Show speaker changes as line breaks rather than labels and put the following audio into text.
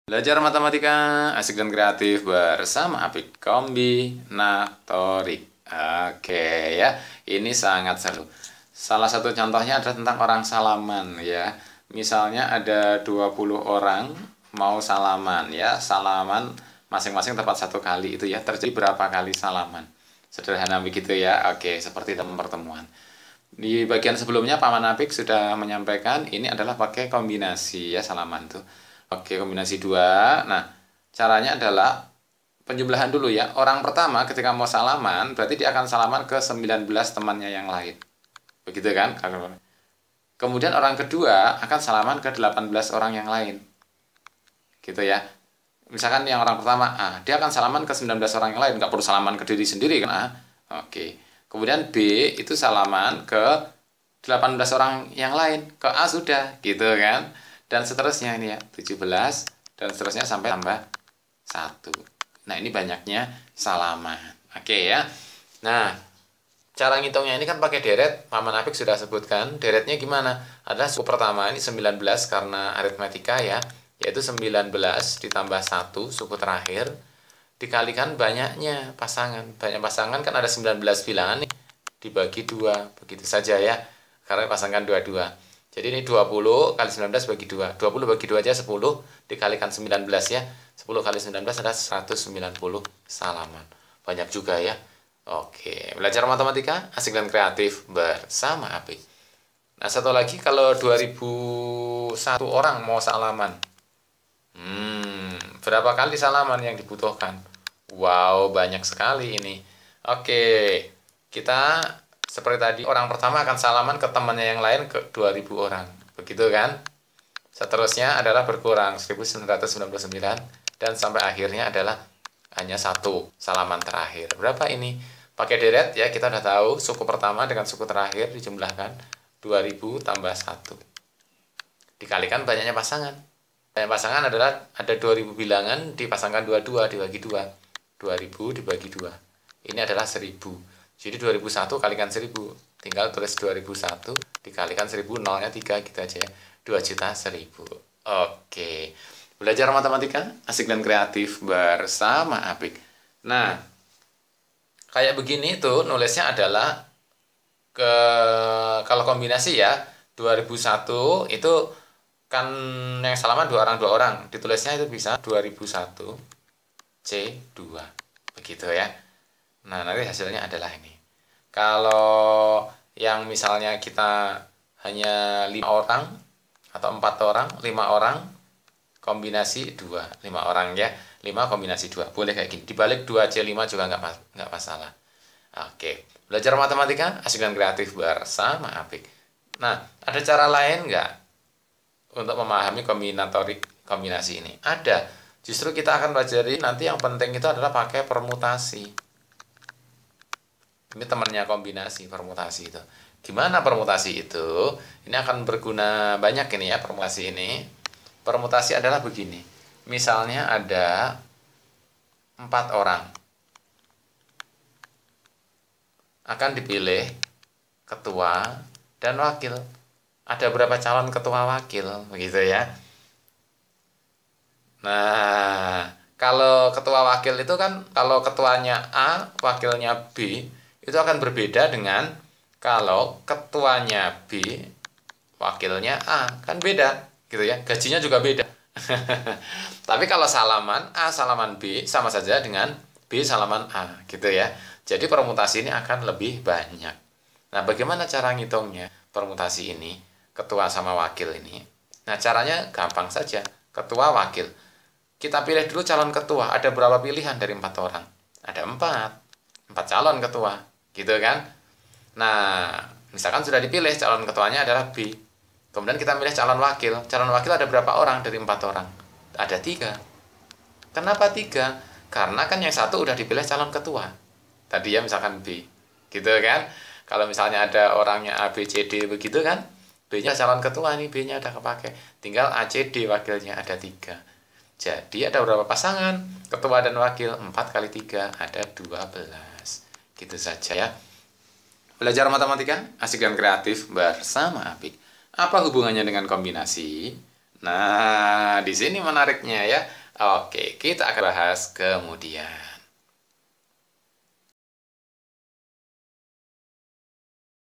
Belajar matematika asik dan kreatif bersama Apik Kombinatorik. Oke ya, ini sangat seru. Salah satu contohnya adalah tentang orang salaman ya. Misalnya ada 20 orang mau salaman ya. Salaman masing-masing tepat satu kali itu ya. Terjadi berapa kali salaman? Sederhana begitu ya. Oke, seperti dalam pertemuan. Di bagian sebelumnya Paman Apik sudah menyampaikan ini adalah pakai kombinasi ya salaman tuh. Oke, kombinasi dua. Nah, caranya adalah penjumlahan dulu ya. Orang pertama ketika mau salaman, berarti dia akan salaman ke 19 temannya yang lain. Begitu kan? Kemudian orang kedua akan salaman ke 18 orang yang lain. Gitu ya. Misalkan yang orang pertama A, dia akan salaman ke 19 orang yang lain. Nggak perlu salaman ke diri sendiri kan A. Oke. Kemudian B itu salaman ke 18 orang yang lain. Ke A sudah. Gitu kan? Dan seterusnya ini ya, 17 dan seterusnya sampai tambah 1. Nah, ini banyaknya salaman. Oke ya. Nah, cara ngitungnya ini kan pakai deret. Paman Apik sudah sebutkan. Deretnya gimana? Adalah suku pertama ini 19 karena aritmatika ya, yaitu 19 ditambah 1 suku terakhir dikalikan banyaknya pasangan. Banyak pasangan kan ada 19 bilangan nih, dibagi 2. Begitu saja ya. Karena pasangan 22. Jadi ini 20 kali 19 bagi 2. 20 bagi 2 aja 10 dikalikan 19 ya. 10 kali 19 adalah 190 salaman. Banyak juga ya. Oke, belajar matematika asik dan kreatif bersama Apik. Nah, satu lagi kalau 2001 orang mau salaman. Berapa kali salaman yang dibutuhkan? Wow, banyak sekali ini. Oke, kita seperti tadi, orang pertama akan salaman ke temannya yang lain ke 2000 orang. Begitu kan? Seterusnya adalah berkurang 1999 dan sampai akhirnya adalah hanya 1 salaman terakhir. Berapa ini? Pakai deret ya, kita udah tahu suku pertama dengan suku terakhir dijumlahkan 2000 tambah 1. Dikalikan banyaknya pasangan. Banyak pasangan adalah ada 2000 bilangan dipasangkan 22 dibagi 2. 2000 dibagi 2. Ini adalah 1000. Jadi 2001 kalikan 1000. Tinggal tulis 2001 dikalikan 1000, nolnya 3 gitu aja ya. 2.000.000. Oke. Belajar matematika asik dan kreatif bersama Apik. Nah, kayak begini tuh nulisnya adalah kalau kombinasi ya 2001 itu kan yang salaman 2 orang 2 orang. Ditulisnya itu bisa 2001 C2. Begitu ya. Nah, nanti hasilnya adalah ini. Kalau yang misalnya kita hanya 5 orang atau 4 orang, 5 orang kombinasi 2, 5 orang ya. 5 kombinasi 2. Boleh kayak gini. Dibalik 2C5 juga nggak masalah. Oke. Belajar matematika asik dan kreatif bersama Apik. Nah, ada cara lain nggak untuk memahami kombinasi ini? Ada. Justru kita akan pelajari nanti yang penting itu adalah pakai permutasi. Ini temannya kombinasi, permutasi itu. Gimana permutasi itu? Ini akan berguna banyak ini ya, permutasi ini. Permutasi adalah begini. Misalnya ada 4 orang. Akan dipilih ketua dan wakil. Ada berapa calon ketua wakil? Begitu ya. Nah, kalau ketua wakil itu kan, kalau ketuanya A, wakilnya B, itu akan berbeda dengan kalau ketuanya B, wakilnya A. Kan beda, gitu ya. Gajinya juga beda. Tapi kalau salaman A salaman B sama saja dengan B salaman A, gitu ya. Jadi permutasi ini akan lebih banyak. Nah, bagaimana cara ngitungnya permutasi ini, ketua sama wakil ini? Nah, caranya gampang saja. Ketua, wakil. Kita pilih dulu calon ketua. Ada berapa pilihan dari 4 orang? Ada 4 calon ketua, gitu kan? Nah, misalkan sudah dipilih calon ketuanya adalah B. Kemudian kita pilih calon wakil. Calon wakil ada berapa orang dari 4 orang? Ada 3. Kenapa 3? Karena kan yang satu udah dipilih calon ketua. Tadi ya misalkan B. Gitu kan? Kalau misalnya ada orangnya A, B, C, D begitu kan? B-nya calon ketua nih, B-nya udah kepake. Tinggal A, C, D wakilnya ada 3. Jadi ada berapa pasangan? Ketua dan wakil 4 kali 3 ada 12. Gitu saja ya. Belajar matematika asik dan kreatif bersama Apik. Apa hubungannya dengan kombinasi? Nah, di sini menariknya ya. Oke, kita akan bahas kemudian.